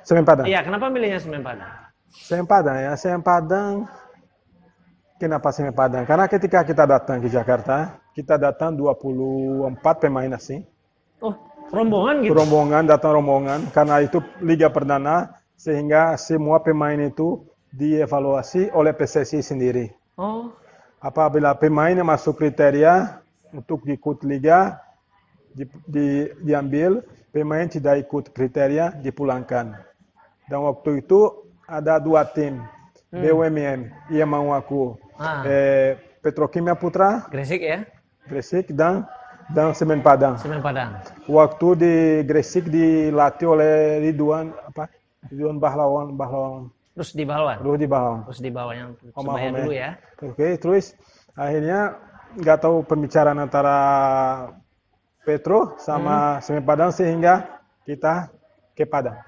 Semen Padang. Iya, kenapa milihnya Semen Padang? Semen Padang ya, Semen Padang. Kenapa Semen Padang? Karena ketika kita datang ke Jakarta, kita datang 24 pemain asing. Oh, rombongan gitu? Datang rombongan, karena itu Liga Perdana, sehingga semua pemain itu dievaluasi oleh PSSI sendiri. Oh. Apabila pemain yang masuk kriteria untuk ikut Liga, diambil, pemain tidak ikut kriteria, dipulangkan. Dan waktu itu ada 2 tim, BUMN, ia mau aku, Petrokimia Putra, Gresik ya? Gresik, dan Semen Padang. Semen Padang. Waktu di Gresik dilatih oleh Ridwan Bahlawan. Terus di Balwan. Terus di bawah yang Persebaya dulu ya. Oke, terus akhirnya nggak tahu pembicaraan antara Petro sama Semen Padang sehingga kita ke Padang.